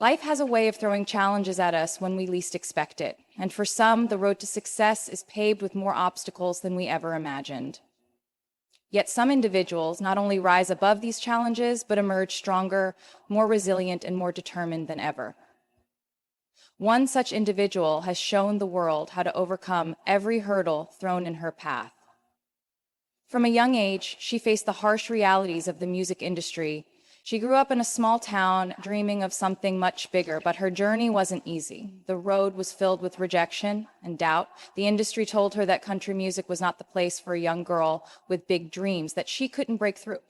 Life has a way of throwing challenges at us when we least expect it, and for some, the road to success is paved with more obstacles than we ever imagined. Yet some individuals not only rise above these challenges, but emerge stronger, more resilient, and more determined than ever. One such individual has shown the world how to overcome every hurdle thrown in her path. From a young age, she faced the harsh realities of the music industry. She grew up in a small town, dreaming of something much bigger, but her journey wasn't easy. The road was filled with rejection and doubt. The industry told her that country music was not the place for a young girl with big dreams, that she couldn't break through.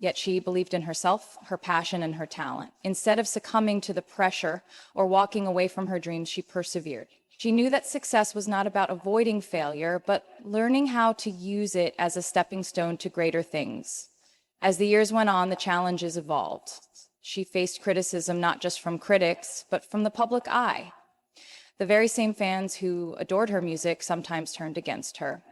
Yet she believed in herself, her passion, and her talent. Instead of succumbing to the pressure or walking away from her dreams, she persevered. She knew that success was not about avoiding failure, but learning how to use it as a stepping stone to greater things. As the years went on, the challenges evolved. She faced criticism not just from critics, but from the public eye. The very same fans who adored her music sometimes turned against her.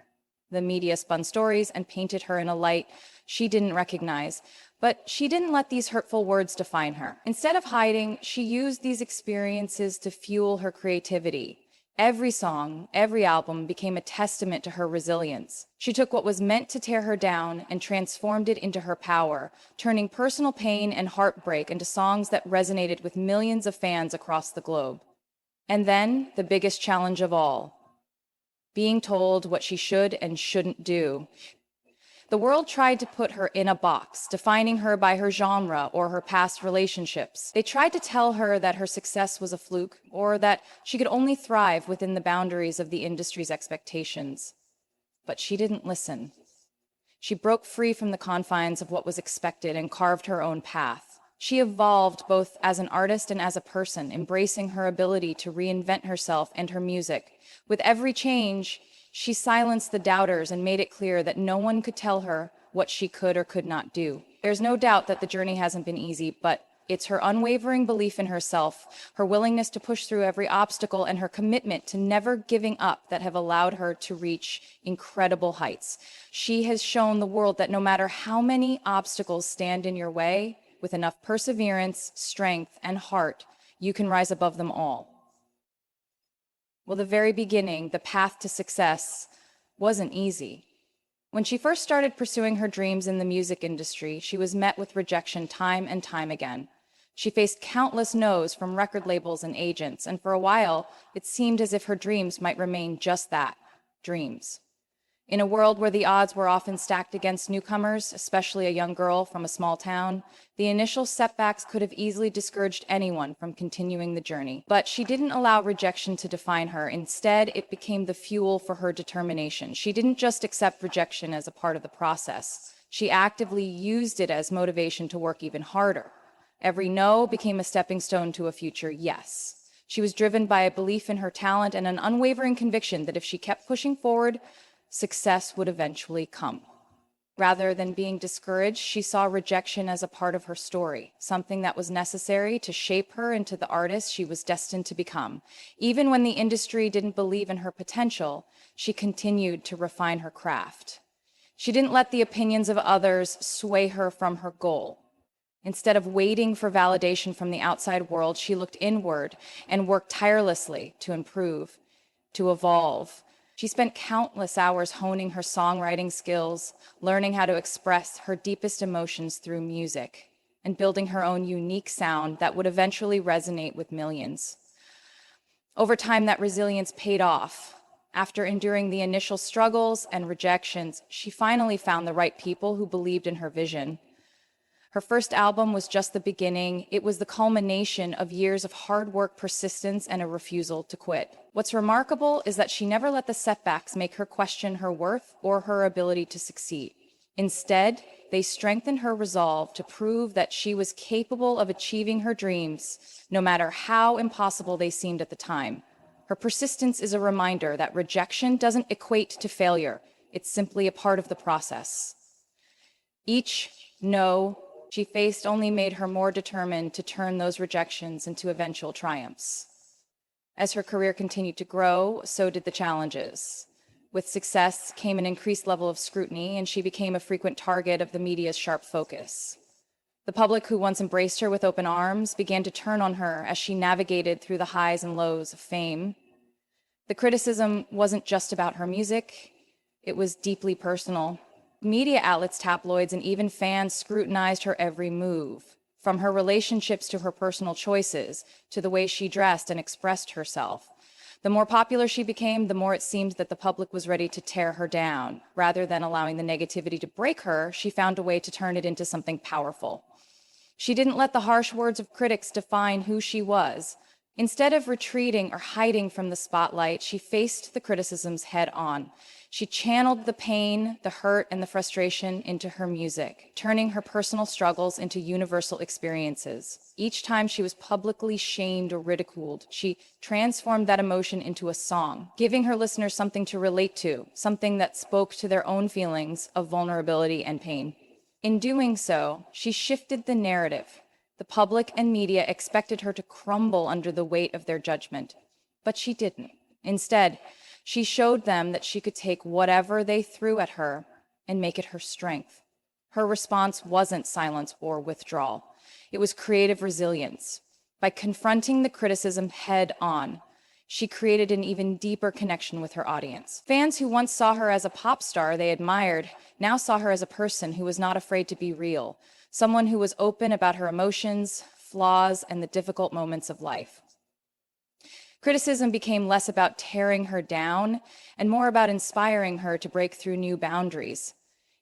The media spun stories and painted her in a light she didn't recognize, but she didn't let these hurtful words define her. Instead of hiding, she used these experiences to fuel her creativity. Every song, every album became a testament to her resilience. She took what was meant to tear her down and transformed it into her power, turning personal pain and heartbreak into songs that resonated with millions of fans across the globe. And then, the biggest challenge of all, being told what she should and shouldn't do. The world tried to put her in a box, defining her by her genre or her past relationships. They tried to tell her that her success was a fluke or that she could only thrive within the boundaries of the industry's expectations. But she didn't listen. She broke free from the confines of what was expected and carved her own path. She evolved both as an artist and as a person, embracing her ability to reinvent herself and her music. With every change, she silenced the doubters and made it clear that no one could tell her what she could or could not do. There's no doubt that the journey hasn't been easy, but it's her unwavering belief in herself, her willingness to push through every obstacle, and her commitment to never giving up that have allowed her to reach incredible heights. She has shown the world that no matter how many obstacles stand in your way, with enough perseverance, strength, and heart, you can rise above them all. Well, the very beginning, the path to success wasn't easy. When she first started pursuing her dreams in the music industry, she was met with rejection time and time again. She faced countless no's from record labels and agents, and for a while, it seemed as if her dreams might remain just that, dreams. In a world where the odds were often stacked against newcomers, especially a young girl from a small town, the initial setbacks could have easily discouraged anyone from continuing the journey. But she didn't allow rejection to define her. Instead, it became the fuel for her determination. She didn't just accept rejection as a part of the process. She actively used it as motivation to work even harder. Every no became a stepping stone to a future yes. She was driven by a belief in her talent and an unwavering conviction that if she kept pushing forward, success would eventually come. Rather than being discouraged, she saw rejection as a part of her story, something that was necessary to shape her into the artist she was destined to become. Even when the industry didn't believe in her potential, she continued to refine her craft. She didn't let the opinions of others sway her from her goal. Instead of waiting for validation from the outside world, she looked inward and worked tirelessly to improve, to evolve. She spent countless hours honing her songwriting skills, learning how to express her deepest emotions through music, and building her own unique sound that would eventually resonate with millions. Over time, that resilience paid off. After enduring the initial struggles and rejections, she finally found the right people who believed in her vision. Her first album was just the beginning. It was the culmination of years of hard work, persistence, and a refusal to quit. What's remarkable is that she never let the setbacks make her question her worth or her ability to succeed. Instead, they strengthened her resolve to prove that she was capable of achieving her dreams, no matter how impossible they seemed at the time. Her persistence is a reminder that rejection doesn't equate to failure. It's simply a part of the process. Each no she faced only made her more determined to turn those rejections into eventual triumphs. As her career continued to grow, so did the challenges. With success came an increased level of scrutiny, and she became a frequent target of the media's sharp focus. The public who once embraced her with open arms began to turn on her as she navigated through the highs and lows of fame. The criticism wasn't just about her music, it was deeply personal. Media outlets, tabloids, and even fans scrutinized her every move, from her relationships to her personal choices, to the way she dressed and expressed herself. The more popular she became, the more it seemed that the public was ready to tear her down. Rather than allowing the negativity to break her, she found a way to turn it into something powerful. She didn't let the harsh words of critics define who she was. Instead of retreating or hiding from the spotlight, she faced the criticisms head on. She channeled the pain, the hurt, and the frustration into her music, turning her personal struggles into universal experiences. Each time she was publicly shamed or ridiculed, she transformed that emotion into a song, giving her listeners something to relate to, something that spoke to their own feelings of vulnerability and pain. In doing so, she shifted the narrative. The public and media expected her to crumble under the weight of their judgment, but she didn't. Instead, she showed them that she could take whatever they threw at her and make it her strength. Her response wasn't silence or withdrawal. It was creative resilience. By confronting the criticism head on, she created an even deeper connection with her audience. Fans who once saw her as a pop star they admired now saw her as a person who was not afraid to be real, someone who was open about her emotions, flaws, and the difficult moments of life. Criticism became less about tearing her down and more about inspiring her to break through new boundaries.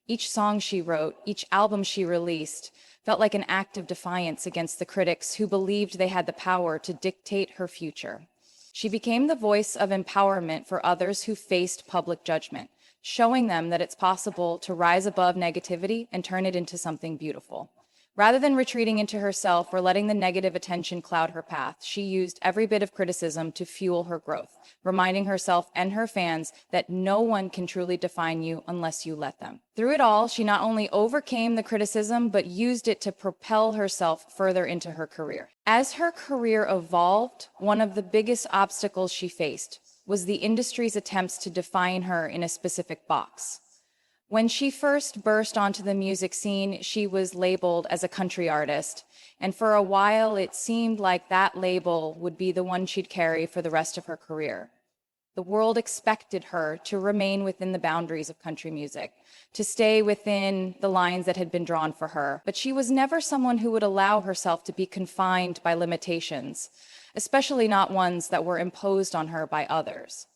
Each song she wrote, each album she released, felt like an act of defiance against the critics who believed they had the power to dictate her future. She became the voice of empowerment for others who faced public judgment, showing them that it's possible to rise above negativity and turn it into something beautiful. Rather than retreating into herself or letting the negative attention cloud her path, she used every bit of criticism to fuel her growth, reminding herself and her fans that no one can truly define you unless you let them. Through it all, she not only overcame the criticism, but used it to propel herself further into her career. As her career evolved, one of the biggest obstacles she faced was the industry's attempts to define her in a specific box. When she first burst onto the music scene, she was labeled as a country artist, and for a while it seemed like that label would be the one she'd carry for the rest of her career. The world expected her to remain within the boundaries of country music, to stay within the lines that had been drawn for her, but she was never someone who would allow herself to be confined by limitations, especially not ones that were imposed on her by others.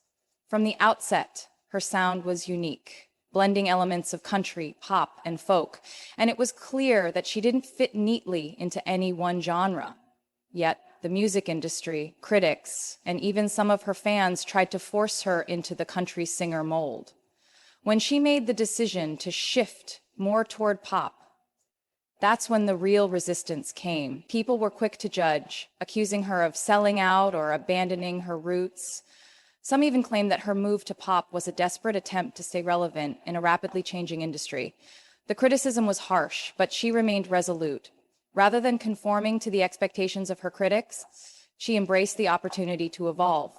From the outset, her sound was unique, blending elements of country, pop, and folk, and it was clear that she didn't fit neatly into any one genre. Yet, the music industry, critics, and even some of her fans tried to force her into the country singer mold. When she made the decision to shift more toward pop, that's when the real resistance came. People were quick to judge, accusing her of selling out or abandoning her roots. Some even claimed that her move to pop was a desperate attempt to stay relevant in a rapidly changing industry. The criticism was harsh, but she remained resolute. Rather than conforming to the expectations of her critics, she embraced the opportunity to evolve.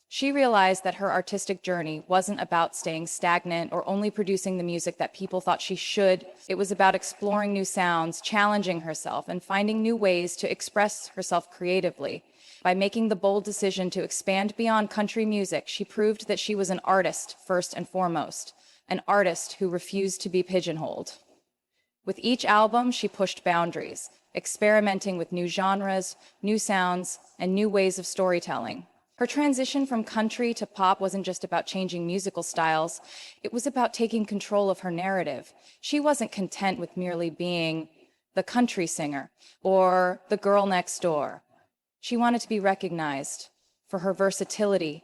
She realized that her artistic journey wasn't about staying stagnant or only producing the music that people thought she should. It was about exploring new sounds, challenging herself, and finding new ways to express herself creatively. By making the bold decision to expand beyond country music, she proved that she was an artist first and foremost, an artist who refused to be pigeonholed. With each album, she pushed boundaries, experimenting with new genres, new sounds, and new ways of storytelling. Her transition from country to pop wasn't just about changing musical styles, it was about taking control of her narrative. She wasn't content with merely being the country singer or the girl next door. She wanted to be recognized for her versatility,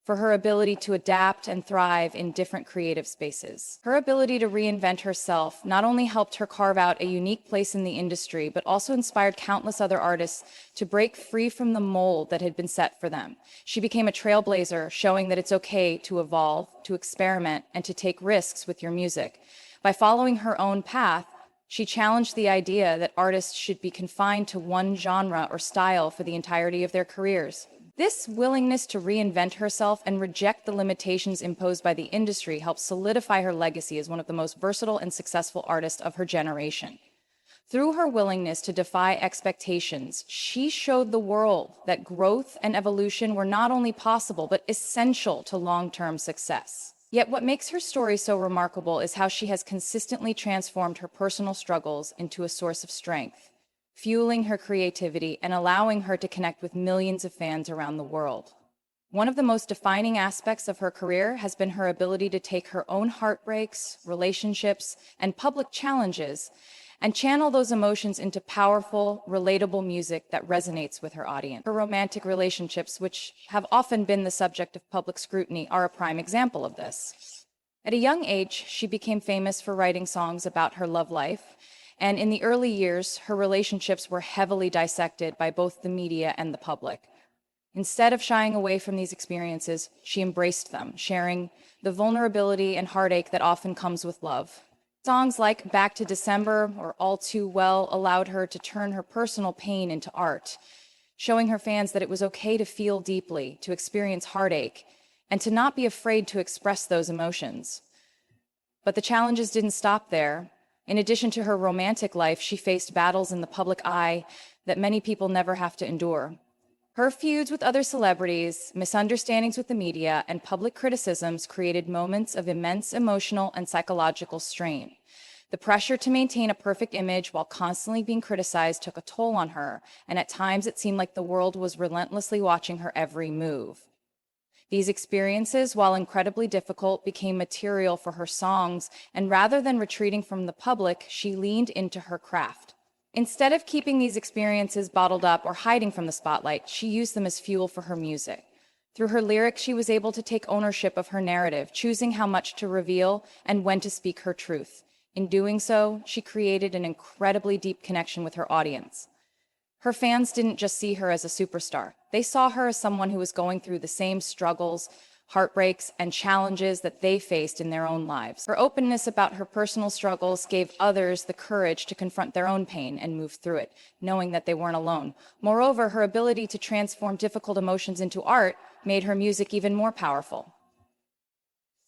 for her ability to adapt and thrive in different creative spaces. Her ability to reinvent herself not only helped her carve out a unique place in the industry, but also inspired countless other artists to break free from the mold that had been set for them. She became a trailblazer, showing that it's okay to evolve, to experiment, and to take risks with your music. By following her own path, she challenged the idea that artists should be confined to one genre or style for the entirety of their careers. This willingness to reinvent herself and reject the limitations imposed by the industry helped solidify her legacy as one of the most versatile and successful artists of her generation. Through her willingness to defy expectations, she showed the world that growth and evolution were not only possible, but essential to long-term success. Yet what makes her story so remarkable is how she has consistently transformed her personal struggles into a source of strength, fueling her creativity and allowing her to connect with millions of fans around the world. One of the most defining aspects of her career has been her ability to take her own heartbreaks, relationships, and public challenges and channel those emotions into powerful, relatable music that resonates with her audience. Her romantic relationships, which have often been the subject of public scrutiny, are a prime example of this. At a young age, she became famous for writing songs about her love life, and in the early years, her relationships were heavily dissected by both the media and the public. Instead of shying away from these experiences, she embraced them, sharing the vulnerability and heartache that often comes with love. Songs like Back to December or All Too Well allowed her to turn her personal pain into art, showing her fans that it was okay to feel deeply, to experience heartache, and to not be afraid to express those emotions. But the challenges didn't stop there. In addition to her romantic life, she faced battles in the public eye that many people never have to endure. Her feuds with other celebrities, misunderstandings with the media, and public criticisms created moments of immense emotional and psychological strain. The pressure to maintain a perfect image while constantly being criticized took a toll on her, and at times it seemed like the world was relentlessly watching her every move. These experiences, while incredibly difficult, became material for her songs, and rather than retreating from the public, she leaned into her craft. Instead of keeping these experiences bottled up or hiding from the spotlight, she used them as fuel for her music. Through her lyrics, she was able to take ownership of her narrative, choosing how much to reveal and when to speak her truth. In doing so, she created an incredibly deep connection with her audience. Her fans didn't just see her as a superstar. They saw her as someone who was going through the same struggles, heartbreaks, and challenges that they faced in their own lives. Her openness about her personal struggles gave others the courage to confront their own pain and move through it, knowing that they weren't alone. Moreover, her ability to transform difficult emotions into art made her music even more powerful.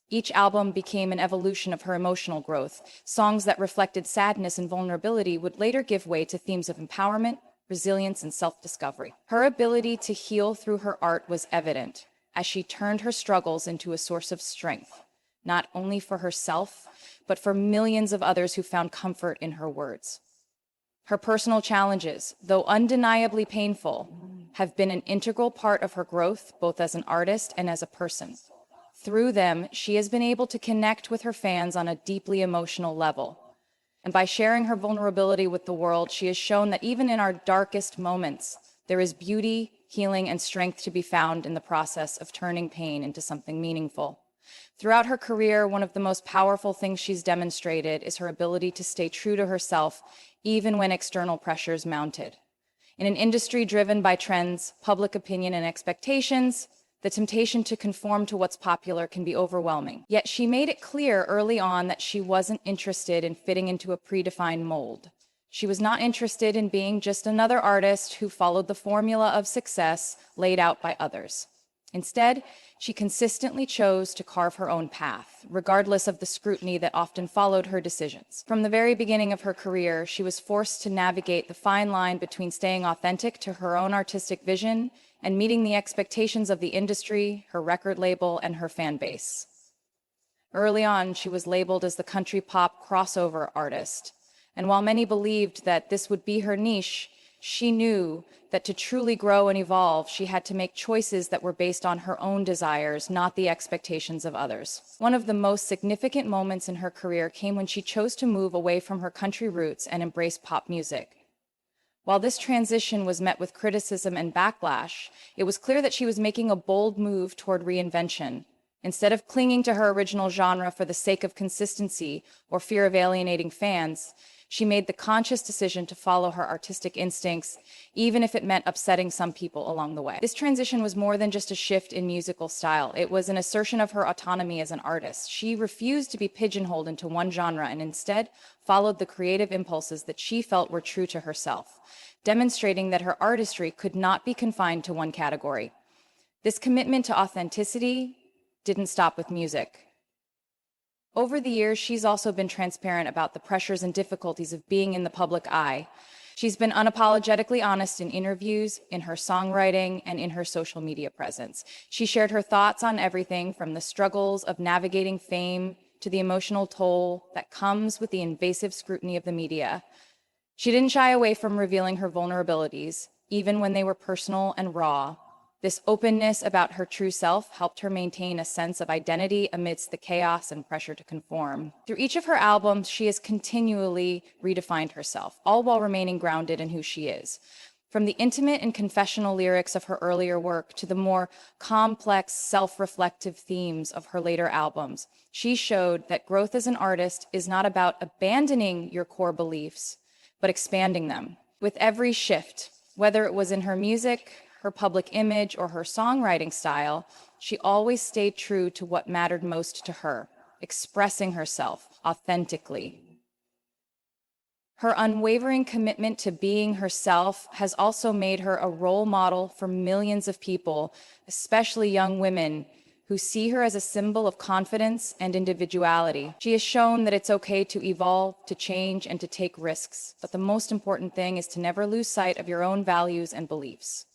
Each album became an evolution of her emotional growth. Songs that reflected sadness and vulnerability would later give way to themes of empowerment, resilience, and self-discovery. Her ability to heal through her art was evident, as she turned her struggles into a source of strength, not only for herself, but for millions of others who found comfort in her words. Her personal challenges, though undeniably painful, have been an integral part of her growth, both as an artist and as a person. Through them, she has been able to connect with her fans on a deeply emotional level. And by sharing her vulnerability with the world, she has shown that even in our darkest moments, there is beauty, healing, and strength to be found in the process of turning pain into something meaningful. Throughout her career, one of the most powerful things she's demonstrated is her ability to stay true to herself, even when external pressures mounted. In an industry driven by trends, public opinion, and expectations, the temptation to conform to what's popular can be overwhelming. Yet she made it clear early on that she wasn't interested in fitting into a predefined mold. She was not interested in being just another artist who followed the formula of success laid out by others. Instead, she consistently chose to carve her own path, regardless of the scrutiny that often followed her decisions. From the very beginning of her career, she was forced to navigate the fine line between staying authentic to her own artistic vision and meeting the expectations of the industry, her record label, and her fan base. Early on, she was labeled as the country pop crossover artist. And while many believed that this would be her niche, she knew that to truly grow and evolve, she had to make choices that were based on her own desires, not the expectations of others. One of the most significant moments in her career came when she chose to move away from her country roots and embrace pop music. While this transition was met with criticism and backlash, it was clear that she was making a bold move toward reinvention. Instead of clinging to her original genre for the sake of consistency or fear of alienating fans, she made the conscious decision to follow her artistic instincts, even if it meant upsetting some people along the way. This transition was more than just a shift in musical style. It was an assertion of her autonomy as an artist. She refused to be pigeonholed into one genre and instead followed the creative impulses that she felt were true to herself, demonstrating that her artistry could not be confined to one category. This commitment to authenticity didn't stop with music. Over the years, she's also been transparent about the pressures and difficulties of being in the public eye. She's been unapologetically honest in interviews, in her songwriting, and in her social media presence. She shared her thoughts on everything from the struggles of navigating fame to the emotional toll that comes with the invasive scrutiny of the media. She didn't shy away from revealing her vulnerabilities, even when they were personal and raw. This openness about her true self helped her maintain a sense of identity amidst the chaos and pressure to conform. Through each of her albums, she has continually redefined herself, all while remaining grounded in who she is. From the intimate and confessional lyrics of her earlier work to the more complex, self-reflective themes of her later albums, she showed that growth as an artist is not about abandoning your core beliefs, but expanding them. With every shift, whether it was in her music, her public image, or her songwriting style, she always stayed true to what mattered most to her, expressing herself authentically. Her unwavering commitment to being herself has also made her a role model for millions of people, especially young women, who see her as a symbol of confidence and individuality. She has shown that it's okay to evolve, to change, and to take risks. But the most important thing is to never lose sight of your own values and beliefs.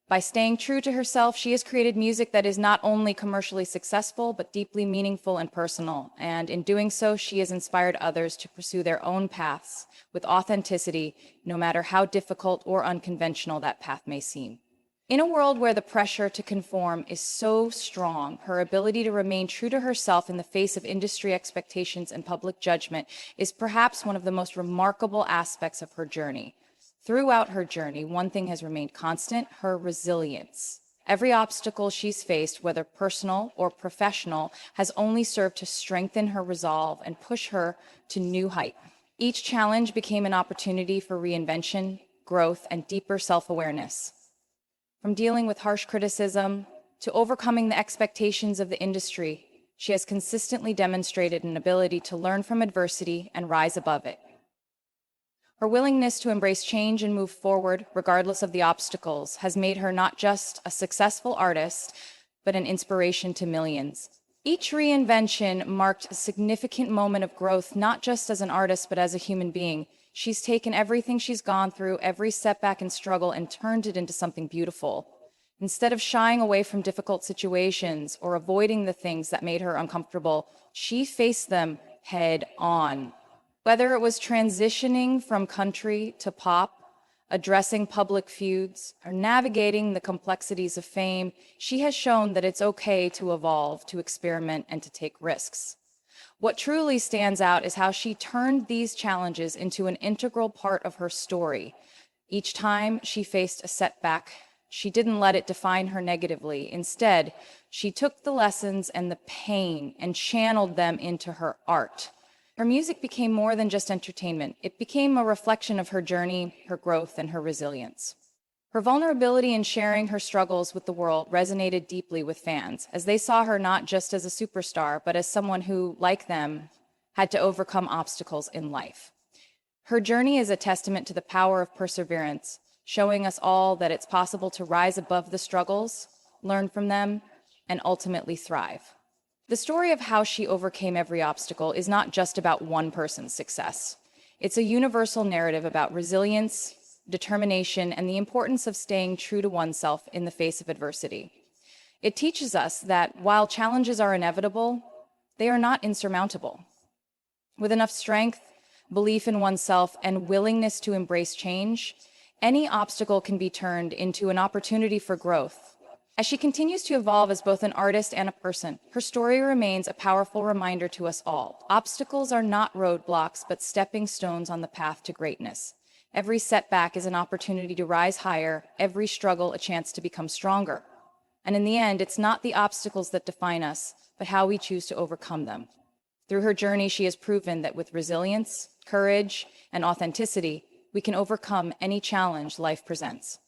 By staying true to herself, she has created music that is not only commercially successful, but deeply meaningful and personal. And in doing so, she has inspired others to pursue their own paths with authenticity, no matter how difficult or unconventional that path may seem. In a world where the pressure to conform is so strong, her ability to remain true to herself in the face of industry expectations and public judgment is perhaps one of the most remarkable aspects of her journey. Throughout her journey, one thing has remained constant: her resilience. Every obstacle she's faced, whether personal or professional, has only served to strengthen her resolve and push her to new heights. Each challenge became an opportunity for reinvention, growth, and deeper self-awareness. From dealing with harsh criticism to overcoming the expectations of the industry, she has consistently demonstrated an ability to learn from adversity and rise above it. Her willingness to embrace change and move forward, regardless of the obstacles, has made her not just a successful artist, but an inspiration to millions. Each reinvention marked a significant moment of growth, not just as an artist, but as a human being. She's taken everything she's gone through, every setback and struggle, and turned it into something beautiful. Instead of shying away from difficult situations or avoiding the things that made her uncomfortable, she faced them head on. Whether it was transitioning from country to pop, addressing public feuds, or navigating the complexities of fame, she has shown that it's okay to evolve, to experiment, and to take risks. What truly stands out is how she turned these challenges into an integral part of her story. Each time she faced a setback, she didn't let it define her negatively. Instead, she took the lessons and the pain and channeled them into her art. Her music became more than just entertainment. It became a reflection of her journey, her growth, and her resilience. Her vulnerability in sharing her struggles with the world resonated deeply with fans, as they saw her not just as a superstar, but as someone who, like them, had to overcome obstacles in life. Her journey is a testament to the power of perseverance, showing us all that it's possible to rise above the struggles, learn from them, and ultimately thrive. The story of how she overcame every obstacle is not just about one person's success. It's a universal narrative about resilience, determination, and the importance of staying true to oneself in the face of adversity. It teaches us that while challenges are inevitable, they are not insurmountable. With enough strength, belief in oneself, and willingness to embrace change, any obstacle can be turned into an opportunity for growth. As she continues to evolve as both an artist and a person, her story remains a powerful reminder to us all. Obstacles are not roadblocks, but stepping stones on the path to greatness. Every setback is an opportunity to rise higher, every struggle a chance to become stronger. And in the end, it's not the obstacles that define us, but how we choose to overcome them. Through her journey, she has proven that with resilience, courage, and authenticity, we can overcome any challenge life presents.